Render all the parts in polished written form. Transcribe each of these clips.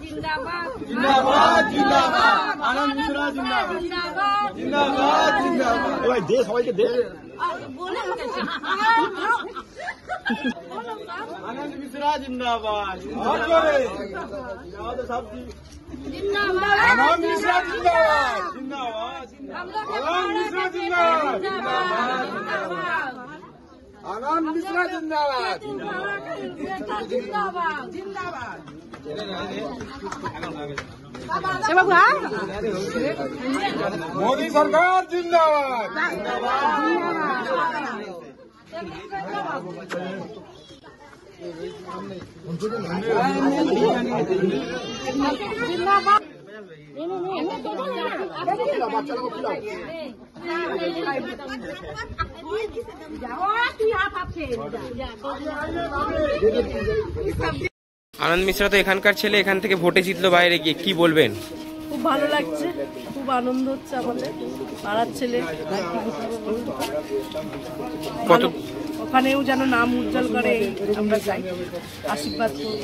जिंदाबाद जिंदाबाद जिंदाबाद आनंद मिश्रा जिंदाबाद जिंदाबाद जिंदाबाद जिंदाबाद भाई दे सबाइके दे बोले आनंद मिश्रा जिंदाबाद जिंदाबाद साहब जी जिंदाबाद आनंद मिश्रा जिंदाबाद जिंदाबाद आनंद मिश्रा जिंदाबाद जिंदाबाद आनंद मिश्रा जिंदाबाद जिंदाबाद जिंदाबाद मोदी सरकार जिंदाबाद जिंदाबाद আনন্দ মিশ্রা তো এখানকার ছেলে, এখান থেকে ভোটে জিতলো বাইরে গিয়ে, কি বলবেন? খুব ভালো লাগছে, খুব আনন্দ হচ্ছে আমাদের। পাড়ার ছেলে কত ওখানেও যেন নাম উজ্জ্বল করে আমরা চাই, আশীর্বাদ করব।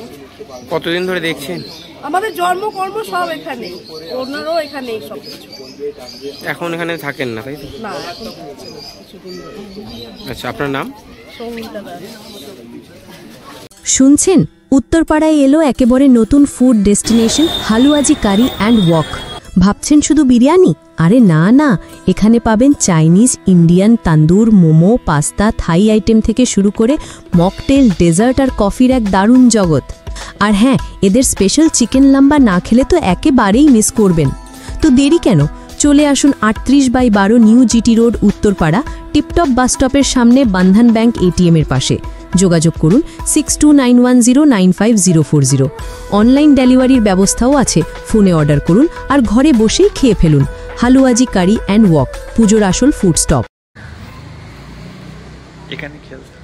কতদিন ধরে দেখছেন? আমাদের জন্মকর্ম সব এখানে, ওনারও এখানে সব কিছু। এখন এখানে থাকেন না তাই তো? না, এখন কিছুদিন ধরে। আচ্ছা, আপনার নাম? সঙ্গীতা দাস। শুনছেন, উত্তরপাড়ায় এলো একেবারে নতুন food destination Haluaji curry and wok. ভাবছেন শুধু বিরিয়ানি? আরে না না, এখানে পাবেন Chinese, Indian, tandoor, momo, pasta, Thai item থেকে শুরু করে মকটেল, ডেজার্ট আর কফির এক দারুণ জগৎ। আর হ্যাঁ, এদের স্পেশাল চিকেন লাম্বা না খেলে তো একেবারেই মিস করবেন। তো দেরি কেন, চলে আসুন 38/12 new GT road, Uttarpara, tiptop বাসস্টপের সামনে বন্ধন ব্যাংক এটিএম এর পাশে। যোগাযোগ করুন 6291095040। অনলাইন ডেলিভারির ব্যবস্থাও আছে, ফোনে অর্ডার করুন আর ঘরে বসেই খেয়ে ফেলুন। হালুয়াজি কারি অ্যান্ড ওয়াক, পুজোর আসল ফুড স্টপ। এখানে খেলতে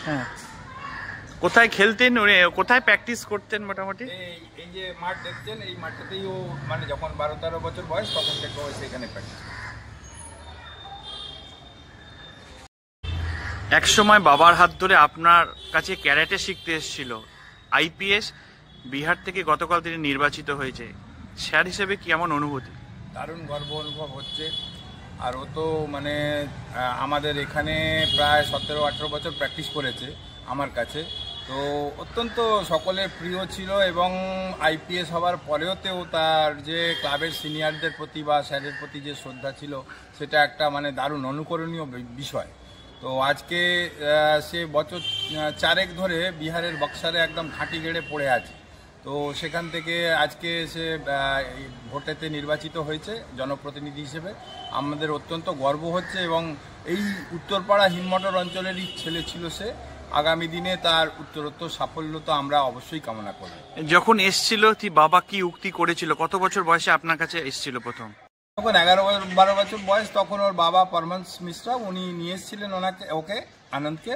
হ্যাঁ, কোথায় খেলতেন, কোথায় প্র্যাকটিস করতেন? মোটামুটি এই যে মাঠ দেখছেন, এই মাঠটাতেই ও মানে যখন 12-13 বছর বয়স তখন থেকে ও সেখানে প্র্যাকটিস। এক সময় বাবার হাত ধরে আপনার কাছে ক্যারাটে শিখতে এসেছিল আইপিএস, বিহার থেকে গতকাল তিনি নির্বাচিত হয়েছে। স্যার হিসেবে কেমন অনুভূতি? দারুণ গর্ব অনুভব হচ্ছে। আর ও তো মানে আমাদের এখানে প্রায় 17-18 বছর প্র্যাকটিস করেছে আমার কাছে, তো অত্যন্ত সকলের প্রিয় ছিল। এবং আইপিএস হওয়ার পরেওতেও তার যে ক্লাবের সিনিয়রদের প্রতি বা স্যারের প্রতি যে শ্রদ্ধা ছিল, সেটা একটা মানে দারুণ অনুকরণীয় বিষয়। তো আজকে সে বছর 4 ধরে বিহারের বক্সারে একদম ঘাঁটি গেড়ে পড়ে আছে। তো সেখান থেকে আজকে সে ভোটেতে নির্বাচিত হয়েছে জনপ্রতিনিধি হিসেবে। আমাদের অত্যন্ত গর্ব হচ্ছে এবং এই উত্তরপাড়া হিমমটর অঞ্চলেরই ছেলে ছিল সে। আগামী দিনে তার উত্তরোত্তর সাফল্য তো আমরা অবশ্যই কামনা করি। যখন এসছিল বাবা কি উক্তি করেছিল? কত বছর বয়সে আপনার কাছে এসছিল প্রথম? যখন 11-12 বছর বয়স, তখন ওর বাবা পরমান্স মিশ্রা উনি নিয়ে এসেছিলেন ওকে আনন্দকে,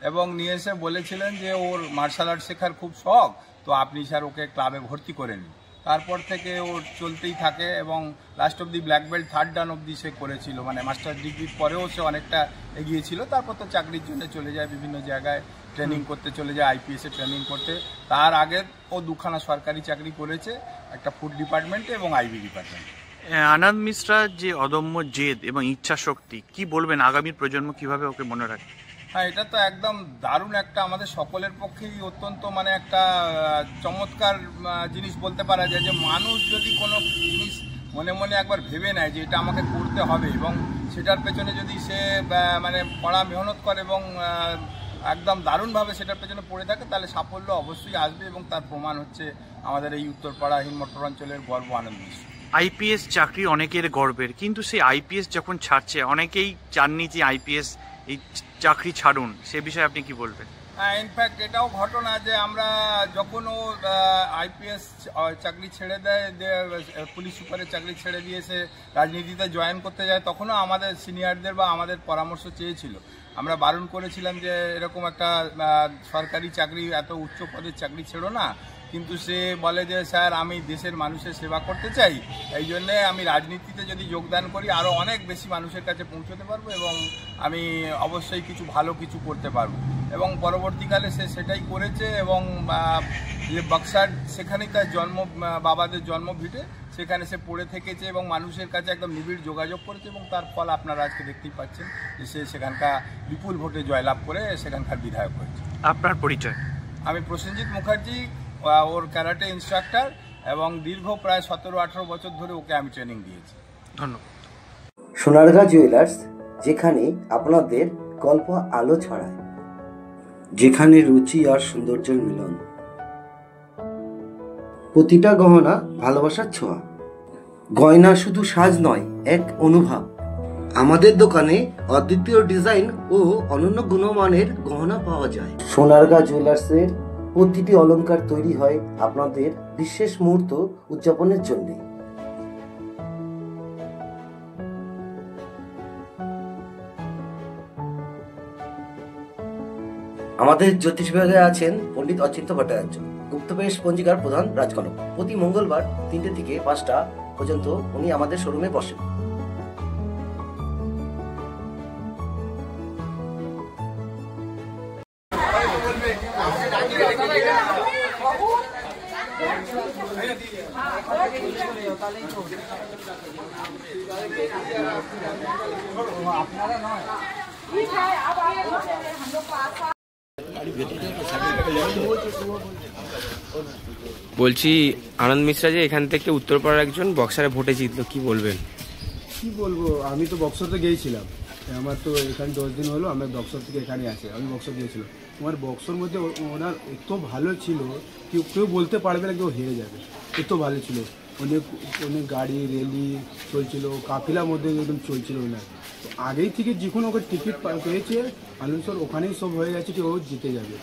এবং নিয়ে এসে বলেছিলেন যে ওর মার্শাল আর্ট শেখার খুব শখ, তো আপনি স্যার ওকে ক্লাবে ভর্তি করে নিন। তারপর থেকে ওর চলতেই থাকে এবং লাস্ট অব্দি ব্ল্যাক বেল্ট 3rd ডান অব্দি সে করেছিল, মানে মাস্টার ডিগ্রির পরেও সে অনেকটা এগিয়েছিল। তারপর তো চাকরির জন্য চলে যায়, বিভিন্ন জায়গায় ট্রেনিং করতে চলে যায়, আইপিএসে ট্রেনিং করতে। তার আগে ও 2খানা সরকারি চাকরি করেছে, একটা ফুড ডিপার্টমেন্টে এবং আইবি ডিপার্টমেন্টে। আনন্দ মিশ্রার যে অদম্য জেদ এবং ইচ্ছা শক্তি, কি বলবেন আগামী প্রজন্ম কিভাবে ওকে মনে রাখবে? হ্যাঁ, এটা তো একদম দারুণ একটা আমাদের সকলের পক্ষেই অত্যন্ত মানে একটা চমৎকার জিনিস বলতে পারা যায়, যে মানুষ যদি কোনো জিনিস মনে মনে একবার ভেবে নেয় যে এটা আমাকে করতে হবে, এবং সেটার পেছনে যদি সে মানে কড়া মেহনত করে এবং একদম দারুণভাবে সেটার পেছনে পড়ে থাকে, তাহলে সাফল্য অবশ্যই আসবে। এবং তার প্রমাণ হচ্ছে আমাদের এই উত্তরপাড়া হিমমটর অঞ্চলের গর্ব আনন্দ মিশ্র। আইপিএস চাকরি অনেকের গর্বের, কিন্তু সেই আইপিএস যখন ছাড়ছে, অনেকেই চাননি যে আইপিএস এই চাকরি ছাড়ুন, সে বিষয়ে আপনি কি বলবেন? হ্যাঁ, ইনফ্যাক্ট এটাও ঘটনা যে আমরা যখন ও আইপিএস চাকরি ছেড়ে দেয়, পুলিশ সুপারের চাকরি ছেড়ে দিয়ে সে রাজনীতিতে জয়েন করতে যায়, তখনও আমাদের সিনিয়রদের বা আমাদের পরামর্শ চেয়েছিল। আমরা বারণ করেছিলাম যে এরকম একটা সরকারি চাকরি, এত উচ্চ পদের চাকরি ছেড়ো না, কিন্তু সে বলে যে স্যার আমি দেশের মানুষের সেবা করতে চাই, এই জন্যে আমি রাজনীতিতে যদি যোগদান করি আরও অনেক বেশি মানুষের কাছে পৌঁছতে পারবো এবং আমি অবশ্যই কিছু ভালো কিছু করতে পারবো। এবং পরবর্তীকালে সে সেটাই করেছে এবং যে বক্সার সেখানেই তার জন্ম, বাবাদের জন্মভিটে, সেখানে সে পড়ে থেকেছে এবং মানুষের কাছে একদম নিবিড় যোগাযোগ করেছে এবং তার ফল আপনারা আজকে দেখতেই পাচ্ছেন যে সে সেখানকার বিপুল ভোটে জয়লাভ করে সেখানকার বিধায়ক হয়েছে। আপনার পরিচয়? আমি প্রসেনজিৎ মুখার্জি, ওর ক্যারাটে ইনস্ট্রাক্টর এবং দীর্ঘ প্রায় 17-18 বছর ধরে ওকে আমি ট্রেনিং দিয়েছি। ধন্যবাদ। সোনারগাঁ জুয়েলার্স, যেখানে আপনাদের গল্প আলো ছড়ায়, যেখানে রুচি আর সৌন্দর্যের মিলন, প্রতিটা গহনা ভালোবাসার ছোঁয়া। গয়না শুধু সাজ নয়, এক অনুভব। আমাদের দোকানে অদ্বিতীয় ডিজাইন ও অনন্য গুণমানের গহনা পাওয়া যায়। সোনারগাঁ জুয়েলার্সের প্রতিটি অলংকার তৈরি হয় আপনাদের বিশেষ মুহূর্ত উদযাপনের জন্য। আমাদের জ্যোতিষ বিভাগে আছেন পণ্ডিত অচিন্ত ভট্টাচার্য, গুপ্তবেশ পঞ্জিকার প্রধান রাজকনক। প্রতি মঙ্গলবার 3টে থেকে 5টা পর্যন্ত উনি আমাদের শোরুমে বসেন। বলছি আনন্দ মিশ্রা যে এখান থেকে উত্তরপাড়ার একজন বক্সারে ভোটে জিতলো, কি বলবেন? কি বলবো, আমি তো বক্সরতে গিয়েছিলাম, আমার তো এখানে 10 দিন হলো, আমার বক্সর থেকে এখানে আছে, আমি বক্সর গিয়েছিলাম। আমার বক্সর মধ্যে ওনার এত ভালো ছিল কেউ বলতে পারবে না কেউ হেরে যাবে, এত ভালো ছিল। অনেক অনেক গাড়ি রেলি চলছিল, কাফিলার মধ্যে একদম চলছিল ওনার। তো আগেই থেকে যখন ওকে টিকিট পেয়েছে আনন্দ স্যার, ওখানেই সব হয়ে গেছে যে ও জিতে যাবে,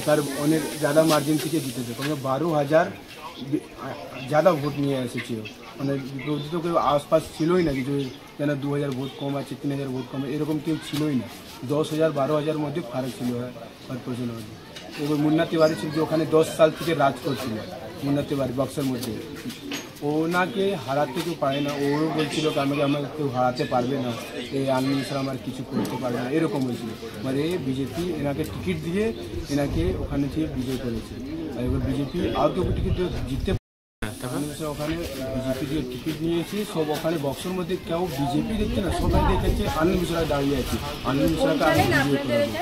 তার অনেক ज़्यादा মার্জিন থেকে জিতেছে। তবে 12,000 ज़्यादा ভোট নিয়ে এসেছে, মানে বিরোধী তো কেউ আশপাশ ছিলই না কিছু, যেন 2,000 ভোট কম আছে, 3,000 ভোট কম, এরকম কেউ ছিলই না। 10,000 12,000 মধ্যে ফারাক ছিল পার পার্সেন্টের মধ্যে। এবার মুন্না তিওয়ারি ছিল যে ওখানে 10 সাল থেকে রাজ করছিল, মুন্না তিওয়ারি বক্সের মধ্যে। ওনাকে হারাতে কেউ পারে না, ওরও বলছিল আমাকে কেউ হারাতে পারবে না, এই আনন্দ মিশ্রা আমার কিছু করতে পারবে না, এরকম হয়েছিল। মানে বিজেপি এনাকে টিকিট দিয়ে এনাকে ওখানে থেকে বিজয় করেছে। আর এবার বিজেপি আর কেউ টিকিট জিততে আনন্দ মিশ্রা ওখানে বিজেপি দিয়ে টিকিট নিয়েছে, সব ওখানে বক্সের মধ্যে কেউ বিজেপি দেখছে না, সবাই দেখেছে আনন্দ মিশ্রা দাঁড়িয়ে আছে, আনন্দ মিশ্রাকে আমি বিজয় করবো।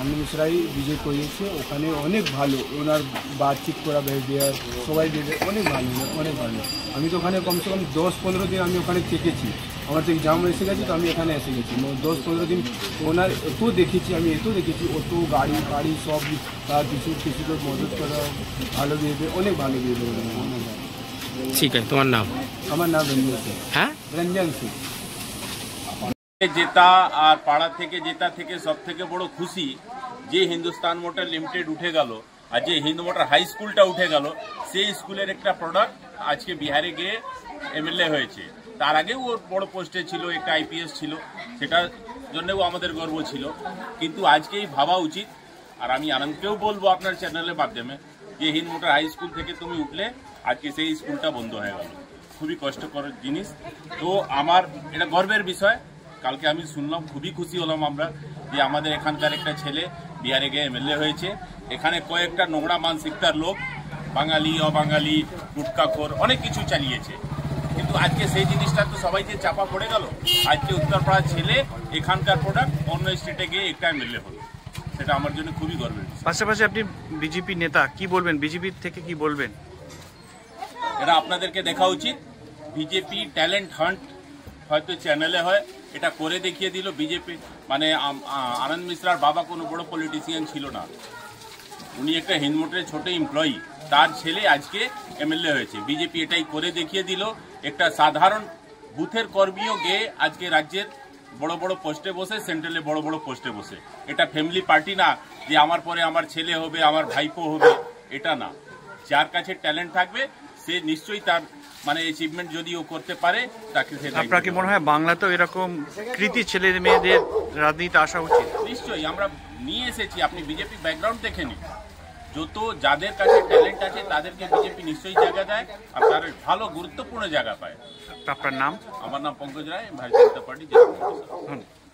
আনন্দ মিশ্রাই বিজয় করিয়েছে, ওখানে অনেক ভালো ওনার বাতচিত করা বিহেভিয়ার, সবাই দেবে অনেক ভালো, অনেক ভালো। আমি তো ওখানে কমসে কম 10-15 দিন আমি ওখানে থেকেছি, আমার তো এক্সাম এসে গেছি, তো আমি এখানে এসে গেছি 10-15 দিন। ওনার এত দেখেছি আমি, এত দেখেছি, অত গাড়ি সব তার কিছুকে মদত করা, ভালো বিহেভিয়ার, অনেক ভালো বিহেভিয়ার। ঠিক আছে, তোমার নাম? আমার নাম রঞ্জন সিং। হ্যাঁ, রঞ্জন সিং। জেতা আর পাড়া থেকে জেতা থেকে সব থেকে বড় খুশি যে হিন্দুস্তান মোটর লিমিটেড উঠে গেল আর যে হিন্দু মোটর হাই স্কুলটা উঠে গেল, সেই স্কুলের একটা প্রোডাক্ট আজকে বিহারে গিয়ে এমএলএ হয়েছে। তার আগেও ওর বড় পোস্টে ছিল, একটা আইপিএস ছিল, সেটার জন্যও আমাদের গর্ব ছিল। কিন্তু আজকেই ভাবা উচিত, আর আমি আনন্দকেও বলবো আপনার চ্যানেলের মাধ্যমে, যে হিন্দ মোটর হাই স্কুল থেকে তুমি উঠলে, আজকে সেই স্কুলটা বন্ধ হয়ে গেল। খুবই কষ্টকর জিনিস। তো আমার এটা গর্বের বিষয়। কালকে আমি শুনলাম, খুবই খুশি হলাম আমরা যে আমাদের এখানকার একটা ছেলে বিহারে গিয়ে এমএলএ হয়েছে। এখানে কয়েকটা নোংরা মানসিকতার লোক, বাঙালি অবাঙালি গুটকাখোর অনেক কিছু চালিয়েছে, কিন্তু আজকে সেই জিনিসটা তো সবাইকে চাপা পড়ে গেল। আজকে উত্তরপাড়ার ছেলে এখানকার প্রোডাক্ট অন্য স্টেটে গিয়ে একটা এমএলএ হলো, সেটা আমার জন্য খুবই গর্বের। পাশাপাশি আপনি বিজেপি নেতা, কি বলবেন, বিজেপির থেকে কি বলবেন? এটা আপনাদেরকে দেখা উচিত। বিজেপি ট্যালেন্ট হান্ট হয়তো চ্যানেলে হয়, এটা করে দেখিয়ে দিল বিজেপি। মানে আনন্দ মিশ্রার বাবা কোনো বড় পলিটিশিয়ান ছিল না, উনি একটা হিন্দ মোটরের ছোট এমপ্লয়ি, তার ছেলে আজকে এমএলএ হয়েছে। বিজেপি এটাই করে দেখিয়ে দিল। একটা সাধারণ বুথের কর্মীও গিয়ে আজকে রাজ্যের বড় বড় পোস্টে বসে, সেন্ট্রালে বড় বড় পোস্টে বসে। এটা ফ্যামিলি পার্টি না যে আমার পরে আমার ছেলে হবে, আমার ভাইপো হবে, এটা না। যার কাছে ট্যালেন্ট থাকবে সে নিশ্চয়ই তার মানে অ্যাচিভমেন্ট যদি ও করতে পারে, তাকে সে। আপনার কি মনে হয় বাংলাতেও এরকম কৃতি ছেলে মেয়েদের রাজনীতিতে আসা উচিত? নিশ্চয়ই আমরা নিয়ে এসেছি। আপনি বিজেপি ব্যাকগ্রাউন্ড দেখে নিন, যত যাদের কাছে ট্যালেন্ট আছে তাদেরকে বিজেপি নিশ্চয়ই জায়গা দেয় আর তার ভালো গুরুত্বপূর্ণ জায়গা পায়। আপনার নাম? আমার নাম পঙ্কজ রায়, ভারতীয় জনতা পার্টি জেলা কমিটি।